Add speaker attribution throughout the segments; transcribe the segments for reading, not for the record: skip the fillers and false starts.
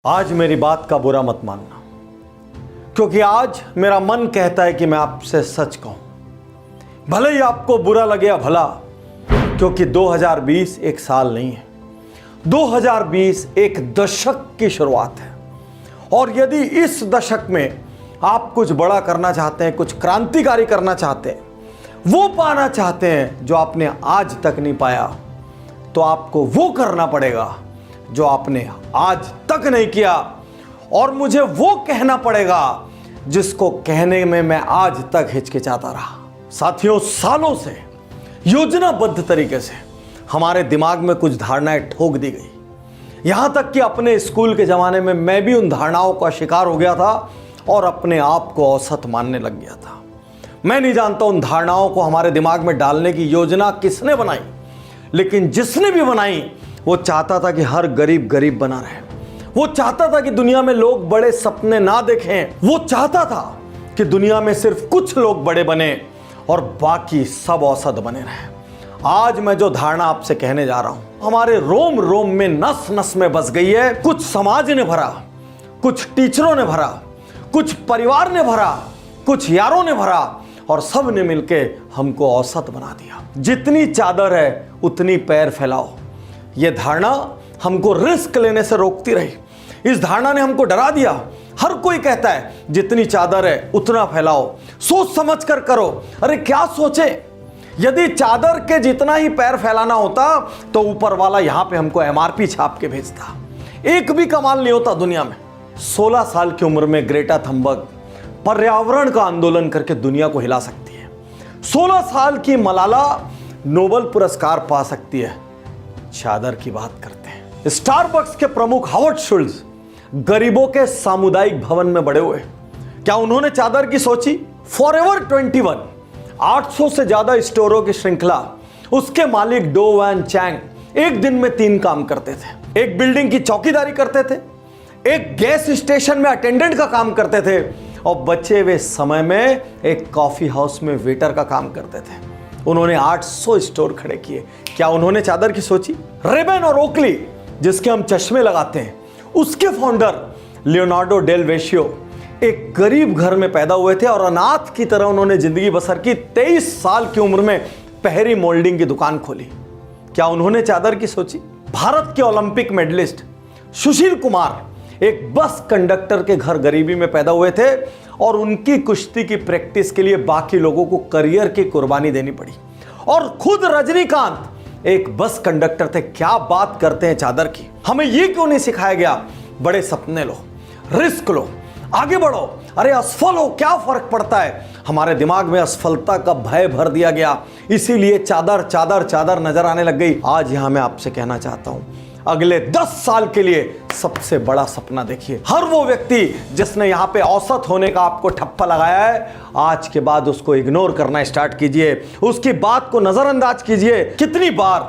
Speaker 1: आज मेरी बात का बुरा मत मानना, क्योंकि आज मेरा मन कहता है कि मैं आपसे सच कहूं। भले ही आपको बुरा लगे या भला, क्योंकि 2020 एक साल नहीं है, 2020 एक दशक की शुरुआत है। और यदि इस दशक में आप कुछ बड़ा करना चाहते हैं, कुछ क्रांतिकारी करना चाहते हैं, वो पाना चाहते हैं जो आपने आज तक नहीं पाया, तो आपको वो करना पड़ेगा जो आपने आज तक नहीं किया। और मुझे वो कहना पड़ेगा जिसको कहने में मैं आज तक हिचकिचाता रहा। साथियों, सालों से योजनाबद्ध तरीके से हमारे दिमाग में कुछ धारणाएं ठोक दी गई। यहां तक कि अपने स्कूल के जमाने में मैं भी उन धारणाओं का शिकार हो गया था और अपने आप को औसत मानने लग गया था। मैं नहीं जानता उन धारणाओं को हमारे दिमाग में डालने की योजना किसने बनाई, लेकिन जिसने भी बनाई वो चाहता था कि हर गरीब गरीब बना रहे। वो चाहता था कि दुनिया में लोग बड़े सपने ना देखें। वो चाहता था कि दुनिया में सिर्फ कुछ लोग बड़े बने और बाकी सब औसत बने रहे। आज मैं जो धारणा आपसे कहने जा रहा हूं, हमारे रोम रोम में, नस नस में बस गई है। कुछ समाज ने भरा, कुछ टीचरों ने भरा, कुछ परिवार ने भरा, कुछ यारों ने भरा, और सब ने मिलके हमको औसत बना दिया। जितनी चादर है उतनी पैर फैलाओ, यह धारणा हमको रिस्क लेने से रोकती रही। इस धारणा ने हमको डरा दिया। हर कोई कहता है जितनी चादर है उतना फैलाओ, सोच समझ कर करो। अरे क्या सोचे, यदि चादर के जितना ही पैर फैलाना होता तो ऊपर वाला यहां पे हमको एमआरपी छाप के भेजता। एक भी कमाल नहीं होता दुनिया में। 16 साल की उम्र में ग्रेटा थंबर्ग पर्यावरण का आंदोलन करके दुनिया को हिला सकती है। 16 साल की मलाला नोबेल पुरस्कार पा सकती है। चादर की बात करते हैं। स्टारबक्स के प्रमुख हावर्ड शुल्ट्ज गरीबों के सामुदायिक भवन में बड़े हुए। क्या उन्होंने चादर की सोची? फॉरएवर 21 800 से ज्यादा स्टोरों की श्रृंखला, उसके मालिक डो वैन चैंग एक दिन में 3 काम करते थे। एक बिल्डिंग की चौकीदारी करते थे, एक गैस स्टेशन में अटेंडेंट का काम करते थे, और बचे हुए समय में एक कॉफी हाउस में वेटर का काम करते थे। उन्होंने 800 स्टोर खड़े किए। क्या उन्होंने चादर की सोची? रेबन और ओकली, जिसके हम चश्मे लगाते हैं, उसके फाउंडर लियोनार्डो डेल वेशियो एक गरीब घर में पैदा हुए थे और अनाथ की तरह उन्होंने जिंदगी बसर की। 23 साल की उम्र में पहरी मोल्डिंग की दुकान खोली। क्या उन्होंने चादर की सोची? भारत के ओलंपिक मेडलिस्ट सुशील कुमार एक बस कंडक्टर के घर गरीबी में पैदा हुए थे और उनकी कुश्ती की प्रैक्टिस के लिए बाकी लोगों को करियर की कुर्बानी देनी पड़ी। और खुद रजनीकांत एक बस कंडक्टर थे। क्या बात करते हैं चादर की। हमें यह क्यों नहीं सिखाया गया, बड़े सपने लो, रिस्क लो, आगे बढ़ो, अरे असफल हो क्या फर्क पड़ता है। हमारे दिमाग में असफलता का भय भर दिया गया, इसीलिए चादर चादर चादर नजर आने लग गई। आज यहां मैं आपसे कहना चाहता हूं, अगले 10 साल के लिए सबसे बड़ा सपना देखिए। हर वो व्यक्ति जिसने यहां पे औसत होने का आपको ठप्पा लगाया है, आज के बाद उसको इग्नोर करना स्टार्ट कीजिए, उसकी बात को नजरअंदाज कीजिए। कितनी बार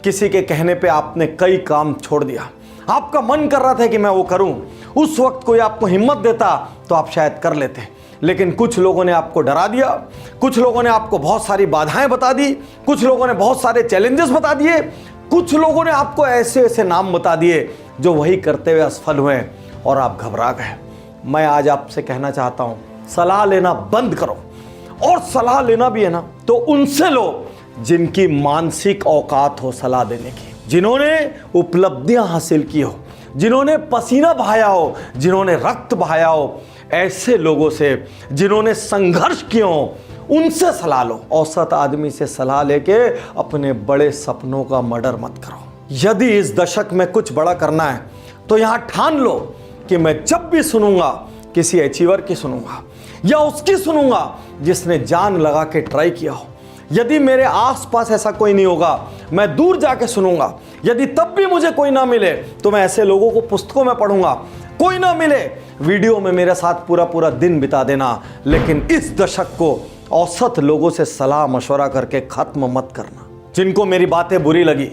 Speaker 1: किसी के कहने पे आपने कई काम छोड़ दिया, आपका मन कर रहा था कि मैं वो करूं, उस वक्त कोई आपको हिम्मत देता तो आप शायद कर लेते, लेकिन कुछ लोगों ने आपको डरा दिया, कुछ लोगों ने आपको बहुत सारी बाधाएं बता दी, कुछ लोगों ने बहुत सारे चैलेंजेस बता दिए, कुछ लोगों ने आपको ऐसे ऐसे नाम बता दिए जो वही करते हुए असफल हुए और आप घबरा गए। मैं आज आपसे कहना चाहता हूं, सलाह लेना बंद करो, और सलाह लेना भी है ना तो उनसे लो जिनकी मानसिक औकात हो सलाह देने की, जिन्होंने उपलब्धियां हासिल की हो, जिन्होंने पसीना बहाया हो, जिन्होंने रक्त बहाया हो। ऐसे लोगों से जिन्होंने संघर्ष किए हो, उनसे सलाह लो। औसत आदमी से सलाह लेके अपने बड़े सपनों का मर्डर मत करो। यदि इस दशक में कुछ बड़ा करना है तो यहां ठान लो कि मैं जब भी सुनूंगा किसी अचीवर की सुनूंगा, या उसकी सुनूंगा जिसने जान लगा के ट्राई किया हो। यदि मेरे आसपास ऐसा कोई नहीं होगा, मैं दूर जाके सुनूंगा। यदि तब भी मुझे कोई ना मिले तो मैं ऐसे लोगों को पुस्तकों में पढ़ूंगा। कोई ना मिले, वीडियो में मेरे साथ पूरा पूरा दिन बिता देना, लेकिन इस दशक को औसत लोगों से सलाह मशवरा करके खत्म मत करना। जिनको मेरी बातें बुरी लगी,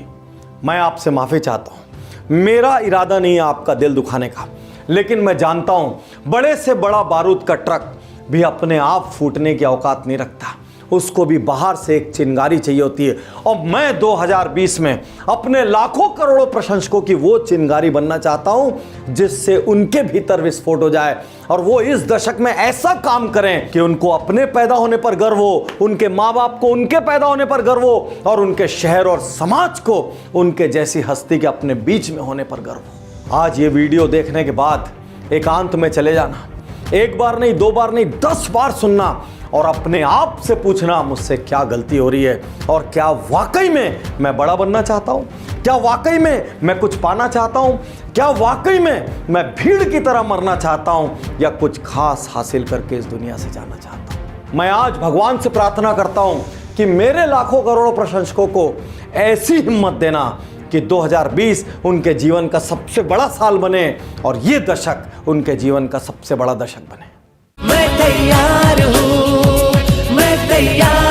Speaker 1: मैं आपसे माफी चाहता हूं। मेरा इरादा नहीं है आपका दिल दुखाने का, लेकिन मैं जानता हूं बड़े से बड़ा बारूद का ट्रक भी अपने आप फूटने की औकात नहीं रखता। उसको भी बाहर से एक चिंगारी चाहिए होती है। और मैं 2020 में अपने लाखों करोड़ों प्रशंसकों की वो चिंगारी बनना चाहता हूं जिससे उनके भीतर विस्फोट हो जाए और वो इस दशक में ऐसा काम करें कि उनको अपने पैदा होने पर गर्व हो, उनके माँ बाप को उनके पैदा होने पर गर्व हो और उनके शहर और समाज को उनके जैसी हस्ती के अपने बीच में होने पर गर्व हो। आज ये वीडियो देखने के बाद एकांत में चले जाना, एक बार नहीं, 2 बार नहीं, 10 बार सुनना और अपने आप से पूछना मुझसे क्या गलती हो रही है और क्या वाकई में मैं बड़ा बनना चाहता हूं, क्या वाकई में मैं कुछ पाना चाहता हूं, क्या वाकई में मैं भीड़ की तरह मरना चाहता हूं या कुछ खास हासिल करके इस दुनिया से जाना चाहता हूं। मैं आज भगवान से प्रार्थना करता हूं कि मेरे लाखों करोड़ों प्रशंसकों को ऐसी हिम्मत देना कि 2020 उनके जीवन का सबसे बड़ा साल बने और ये दशक उनके जीवन का सबसे बड़ा दशक बने।
Speaker 2: मैं तैयार हूँ, मैं तैयार